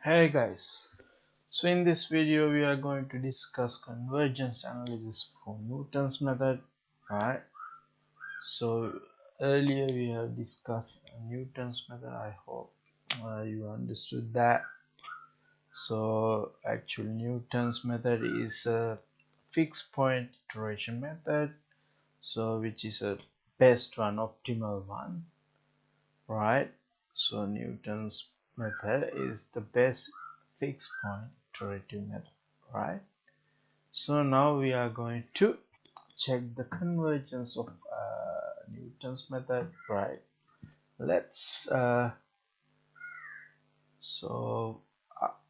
Hey guys, so in this video we are going to discuss convergence analysis for Newton's method, right? So earlier we have discussed Newton's method. I hope you understood that. So actually Newton's method is a fixed point iteration method, so which is a best one, optimal one, right? So Newton's method is the best fixed point iterative method, right? So now we are going to check the convergence of Newton's method, right? Let's so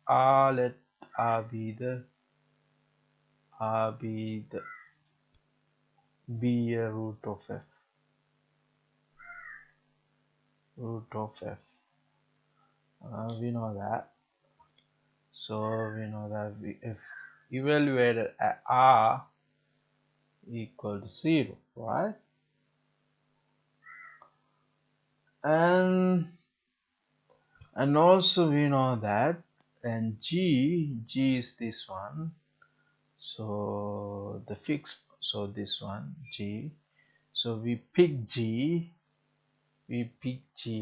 let R be the be a root of f. We know that. So we know that if evaluated at R equal to 0, right? And also we know that, and g is this one, so the fixed, so this one g, so we pick g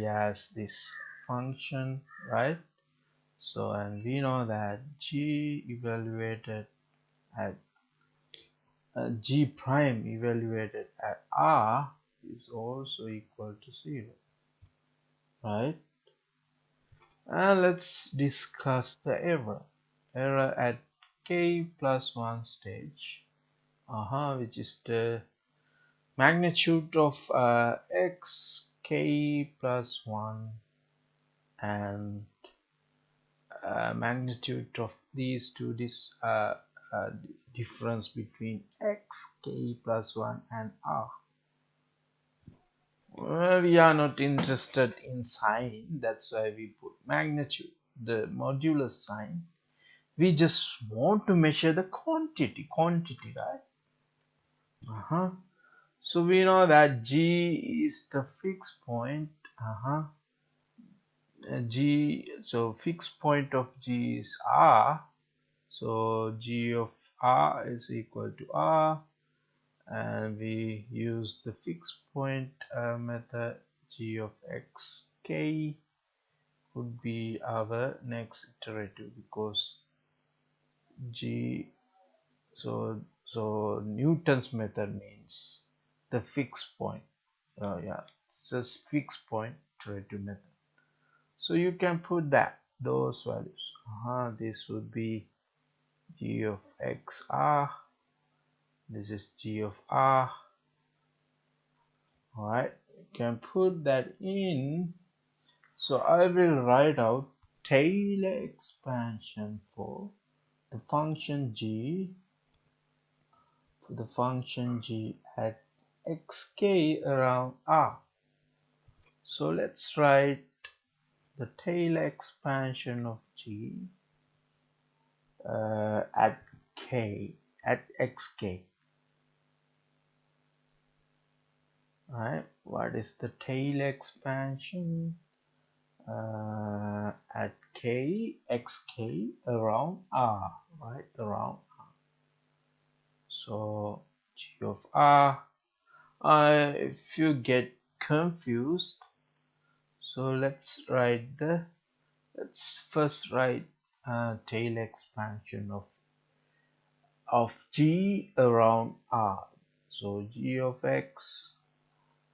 as this function, right? So and we know that g evaluated at g prime evaluated at R is also equal to 0, right? And let's discuss the error at k plus 1 stage, which is the magnitude of x k plus 1 and magnitude of these two, this difference between x k plus 1 and R. Well, we are not interested in sign, that's why we put magnitude, the modulus sign. We just want to measure the quantity, right? So we know that g is the fixed point. So fixed point of g is R. So g of R is equal to R, and we use the fixed point method. G of x k would be our next iterative, because g, so Newton's method means the fixed point. It's just fixed point iterative method. So you can put those values. This would be g of x r. This is g of r. Alright, you can put that in. So I will write out Taylor expansion for the function g at xk around r. So let's write the Taylor expansion of g at xk. Right, what is the Taylor expansion at xk around r, right, around r? So g of r, if you get confused, so let's first write Taylor expansion of g around r. So g of x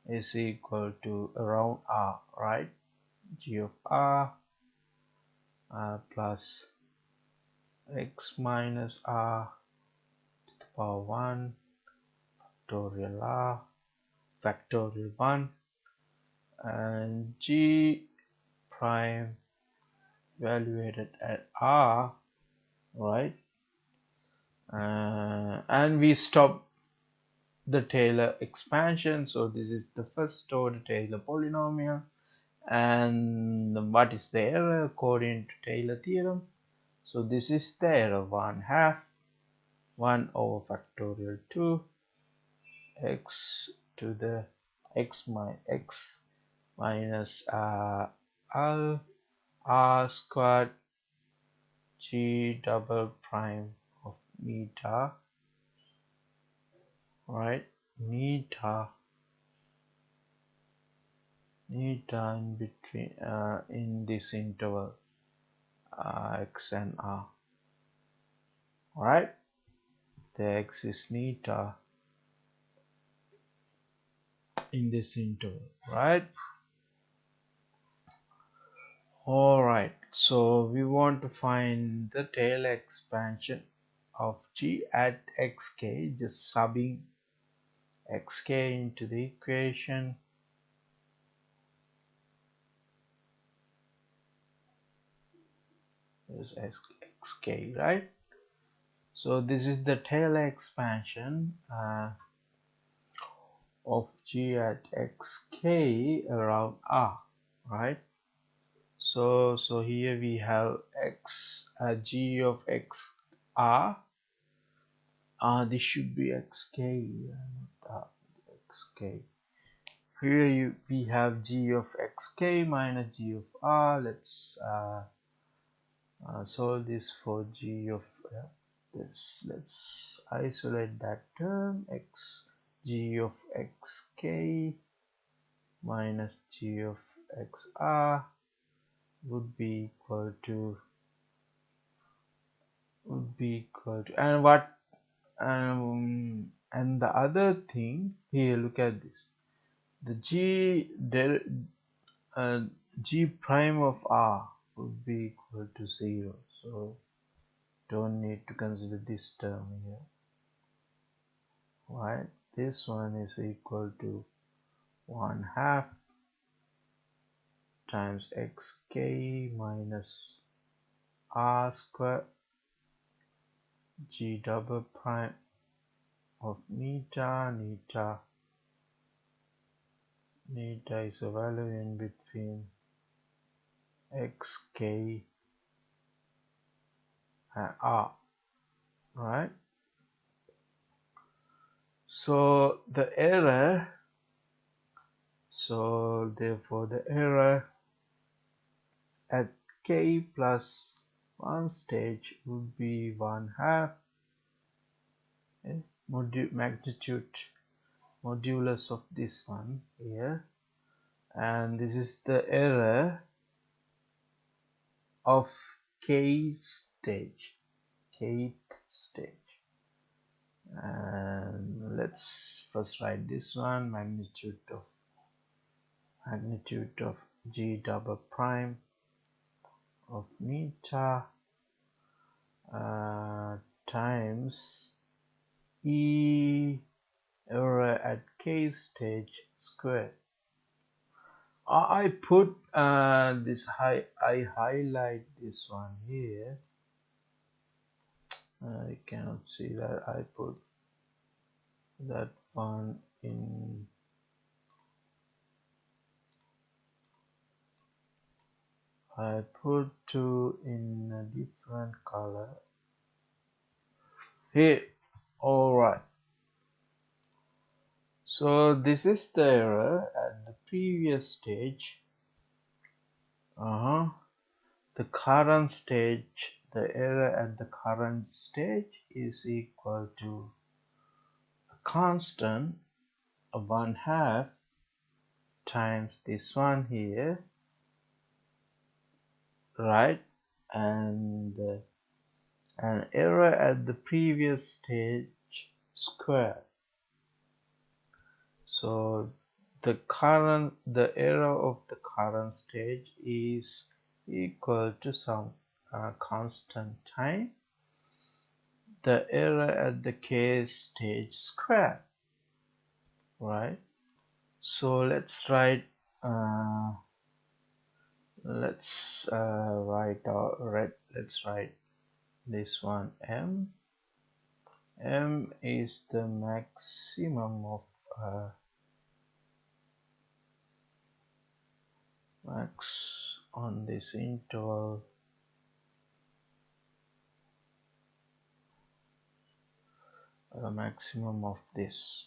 is equal to around r, right? G of r plus x minus r to the power 1 factorial r factorial 1, and g prime evaluated at r, right? And we stop the Taylor expansion, so this is the first order Taylor polynomial. And what is the error according to Taylor theorem? So this is the error: 1 over factorial 2 x to the x minus r squared g double prime of neta, right? Neta in between in this interval x and r, right? The x is neta in this interval, right? All right, so we want to find the Taylor expansion of g at xk, just subbing xk into the equation. There's xk, right? So this is the Taylor expansion of g at xk around r, right? So here we have x g of x r. This should be xk, not xk. Here we have g of xk minus g of r. Let's solve this for g of this. Let's isolate that term. G of xk minus g of xr would be equal to and what and the other thing here, look at this, the g prime of r would be equal to 0, so don't need to consider this term here, right? This one is equal to 1/2 times xk minus r square g double prime of neta is a value in between xk and r, right? So the error, so therefore the error at k plus 1 stage would be 1/2 modulus of this one here, and this is the error of kth stage, and let's first write this one, magnitude of g double prime of neta times e error at k stage squared. I put I highlight this one here. I cannot see that. I put that one in I put 2 in a different color here. All right, so this is the error at the previous stage. The current stage, the error at the current stage is equal to a constant of 1/2 times this one here, right? And an error at the previous stage square. So the error of the current stage is equal to some constant time the error at the k stage square, right? So let's write let's write this one. M is the maximum of max on this interval maximum of this.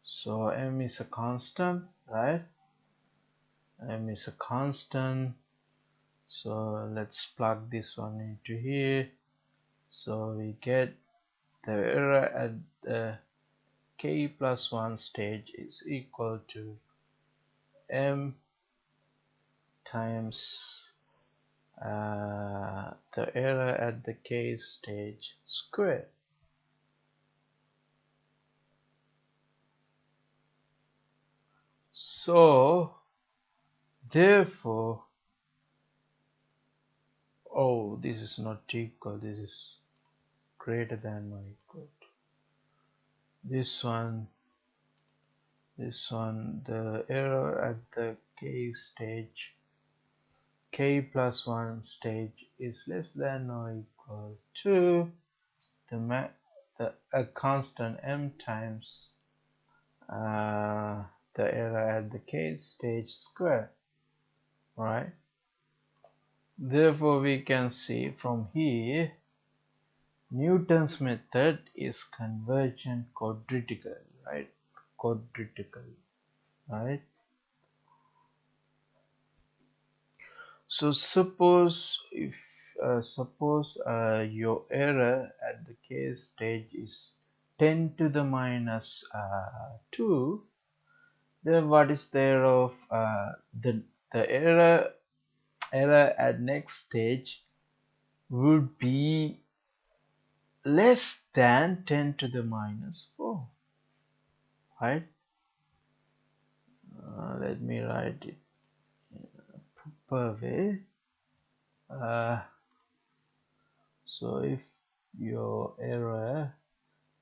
So m is a constant, right? m is a constant, so let's plug this one into here. So we get the error at the k plus 1 stage is equal to m times the error at the k stage squared. So therefore, oh, this is not equal, this is greater than or equal to this one, the error at the k stage, k plus 1 stage is less than or equal to a constant m times the error at the k stage square, right? Therefore we can see from here Newton's method is convergent quadratically, right? Quadratically, right? So suppose if your error at the k stage is 10 to the minus 2, then what is the error of the error at next stage would be less than 10 to the minus 4, right? Let me write it per way. So if your error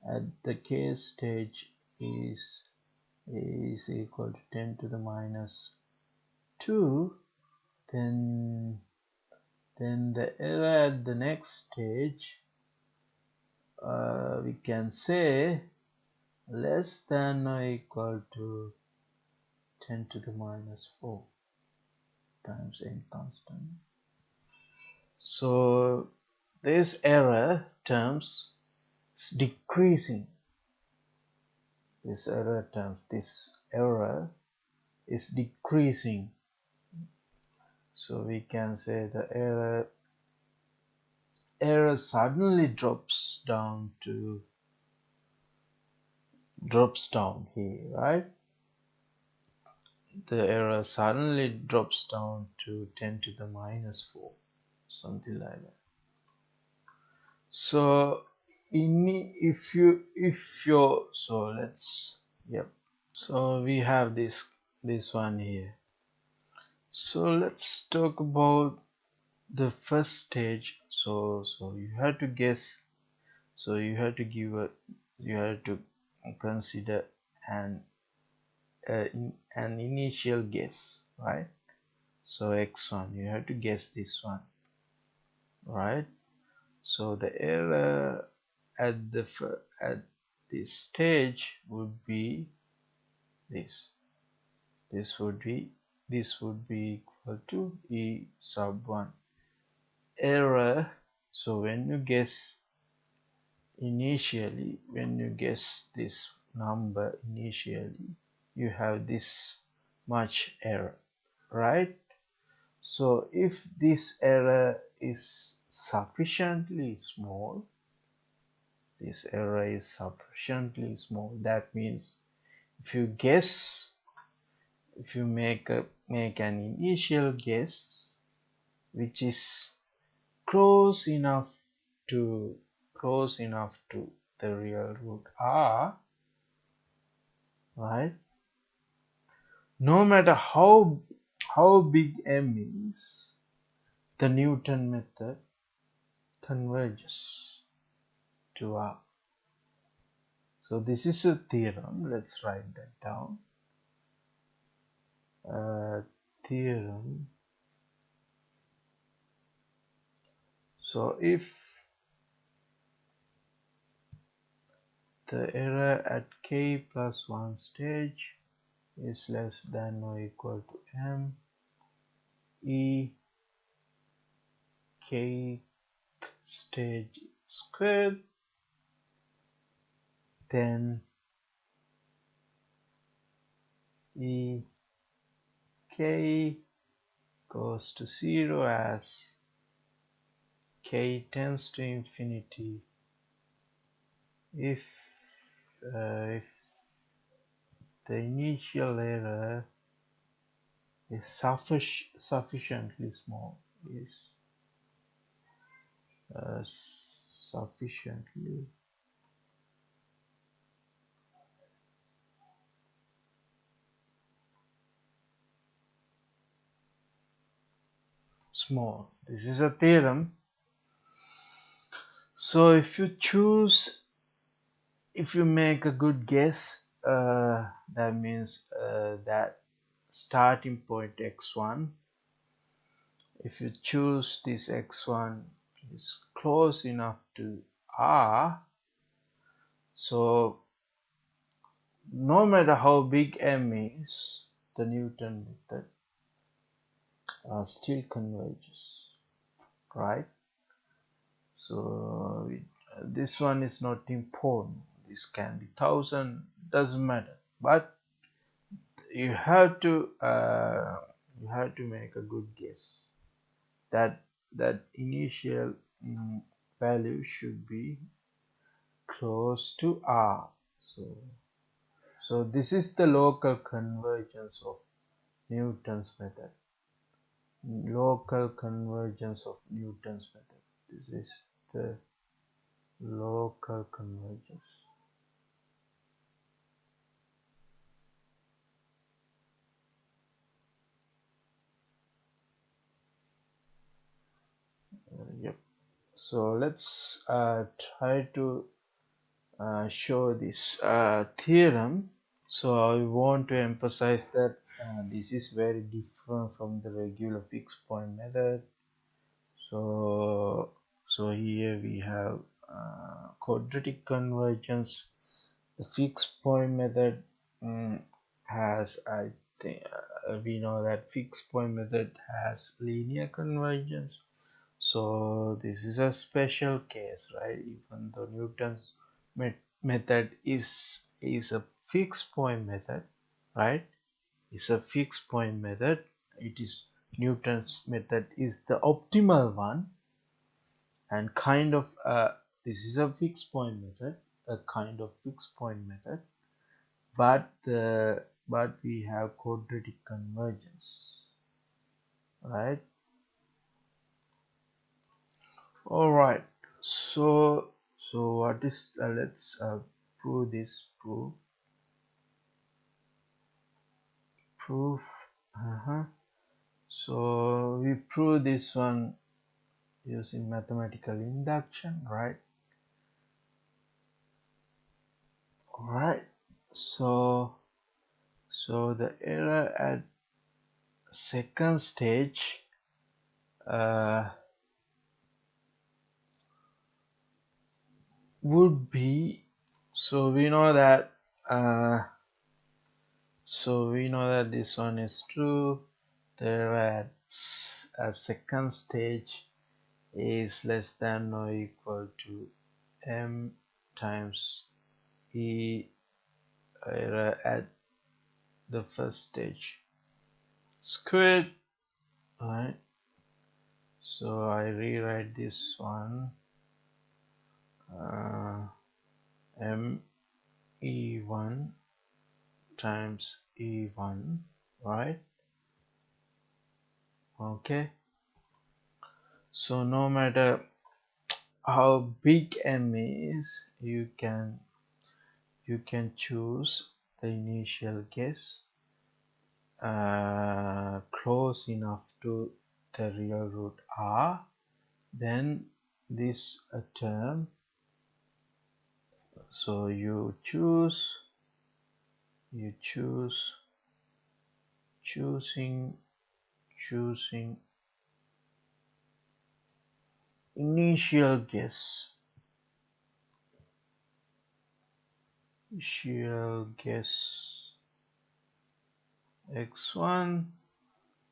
at the k stage is equal to 10 to the minus 2, then the error at the next stage we can say less than or equal to 10 to the minus 4 times n constant. So this error terms is decreasing. This error is decreasing. So we can say the error suddenly drops down here, right? The error suddenly drops down to 10 to the minus 4, something like that. So so we have this one here. So let's talk about the first stage. So you have to guess, so you have to consider an initial guess, right? So x1, you have to guess this one, right? So the error at this stage would be this. This would be equal to e sub 1 error. So when you guess initially, when you guess this number initially, you have this much error, right? So if this error is sufficiently small, that means if you make an initial guess which is close enough to the real root r, right? No matter how big m is, the Newton method converges to r. So this is a theorem. Let's write that down. Theorem. So if the error at k plus 1 stage is less than or equal to m e k stage squared, then e k goes to 0 as k tends to infinity if the initial error is sufficiently small, is sufficiently small. This is a theorem. So if you make a good guess, that means that starting point x1, if you choose this x1 is close enough to r, so no matter how big m is, the Newton method still converges, right? So this one is not important. This can be 1000, doesn't matter. But you have to make a good guess that initial value should be close to r. So this is the local convergence of Newton's method. Local convergence of Newton's method. This is the local convergence. Yep. So let's try to show this theorem. So I want to emphasize that this is very different from the regular fixed point method. So here we have quadratic convergence. The fixed point method has, I think, we know that fixed point method has linear convergence. So this is a special case, right? Even though Newton's method is a fixed point method, right? It's a fixed point method. It is Newton's method is the optimal one, and kind of this is a fixed point method, a kind of fixed point method, but we have quadratic convergence, right? All right. So what is let's prove this proof. So we prove this one using mathematical induction, right? All right. So the error at second stage would be, so we know that this one is true. The error at second stage is less than or equal to m times e error at the first stage squared, right? So I rewrite this one m e1 times e1, right? Okay, so no matter how big m is, you can choose the initial guess close enough to the real root r, then this term, so you choosing initial guess x1,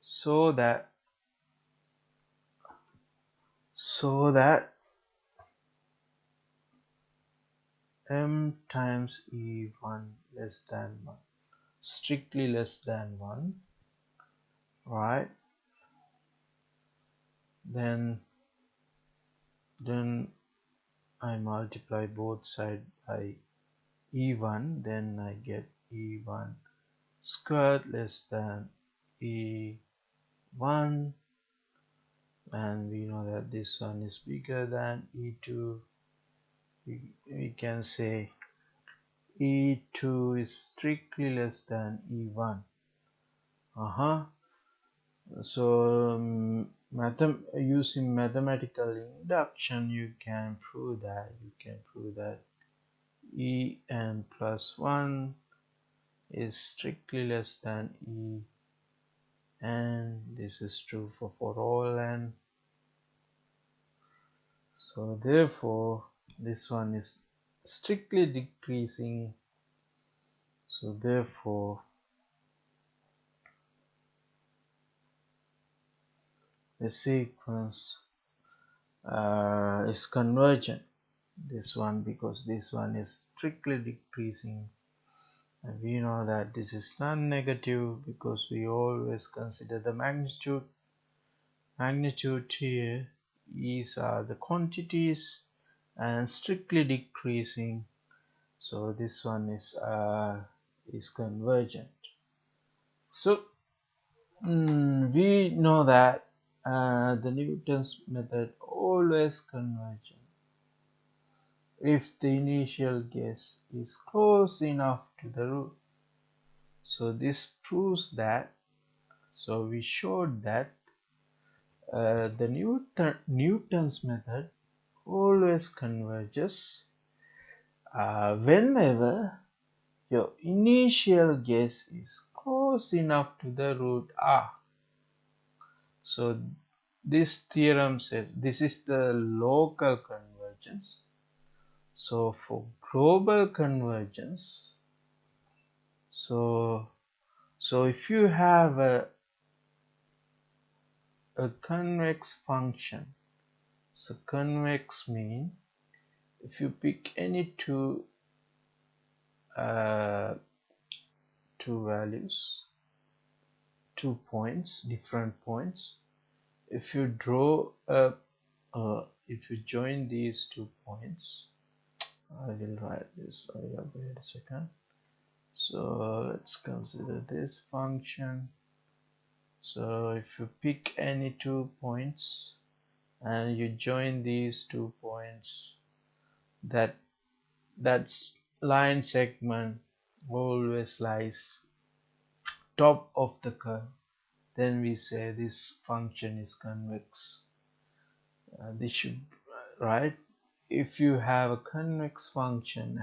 so that m times e1 less than 1, strictly less than 1, right? Then I multiply both sides by e1, then I get e1 squared less than e1, and we know that this one is bigger than e2. We can say e2 is strictly less than e1. So using mathematical induction, you can prove that en plus 1 is strictly less than e, and this is true for all n. So therefore this one is strictly decreasing, so therefore the sequence is convergent, this one, because this one is strictly decreasing, and we know that this is non-negative because we always consider the magnitude here. These are the quantities and strictly decreasing, so this one is convergent. So we know that the Newton's method always convergent if the initial guess is close enough to the root. So this proves that, so we showed that the Newton's method always converges whenever your initial guess is close enough to the root r. So this theorem says this is the local convergence. So for global convergence, so if you have a convex function, so convex mean if you pick any two values, 2 points, different points, if you draw a if you join these 2 points, I will write this. Wait a second. So let's consider this function. So if you pick any 2 points and you join these 2 points, that's line segment always lies top of the curve, then we say this function is convex. This should, right? If you have a convex function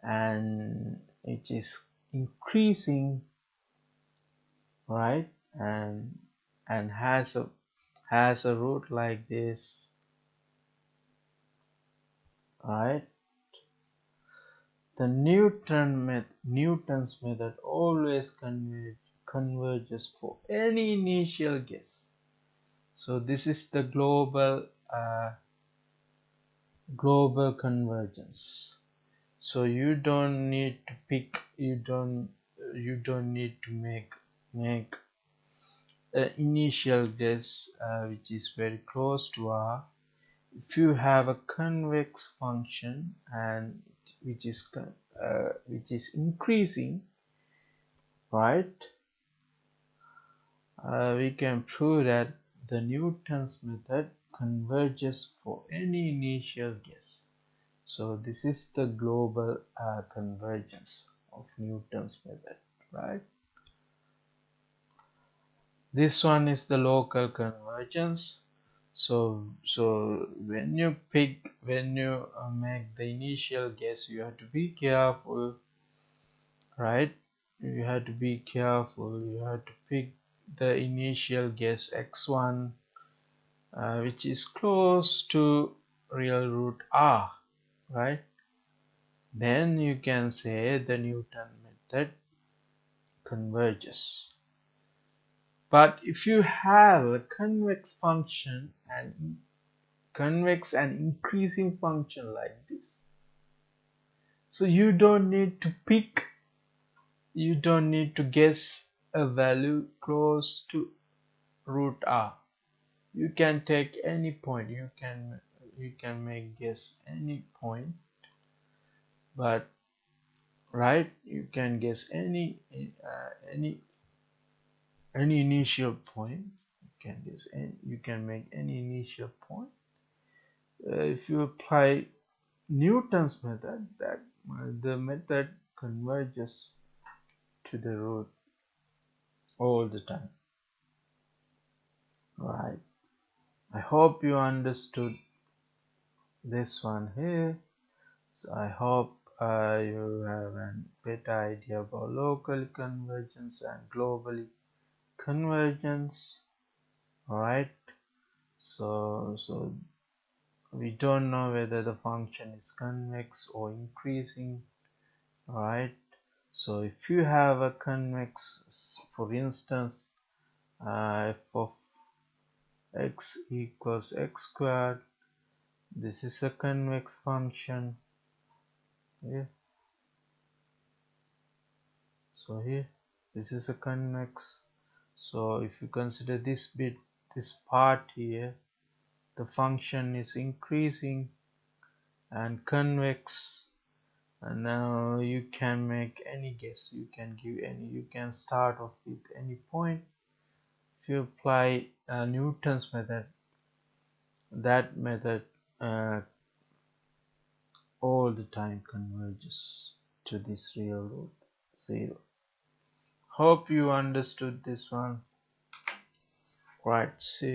and it is increasing, right, and has a root like this, right, the Newton's method always converges for any initial guess. So this is the global convergence. So you don't need to pick, you don't need to make an initial guess which is very close to r. If you have a convex function and which is increasing, right, we can prove that the Newton's method converges for any initial guess. So this is the global convergence of Newton's method, right? This one is the local convergence. So when you make the initial guess, you have to be careful, right? You have to be careful. You have to pick the initial guess x1 which is close to real root r, right? Then you can say the Newton method converges. But if you have a convex function and convex and increasing function like this, so you don't need to pick, you don't need to guess a value close to root r. You can take any point, you can make guess any point, but right, you can guess any initial point. You can guess any, you can make any initial point. If you apply Newton's method, that the method converges to the root all the time. Right, I hope you understood this one here. So I hope you have a better idea about local convergence and globally convergence. Alright, so we don't know whether the function is convex or increasing. Alright, so if you have a convex, for instance, f of x equals x squared, this is a convex function. Yeah. So here this is a convex. So if you consider this bit, this part here, the function is increasing and convex, and now you can make any guess, you can give any, you can start off with any point. If you apply Newton's method, that method all the time converges to this real root 0. Hope you understood this one. Right, see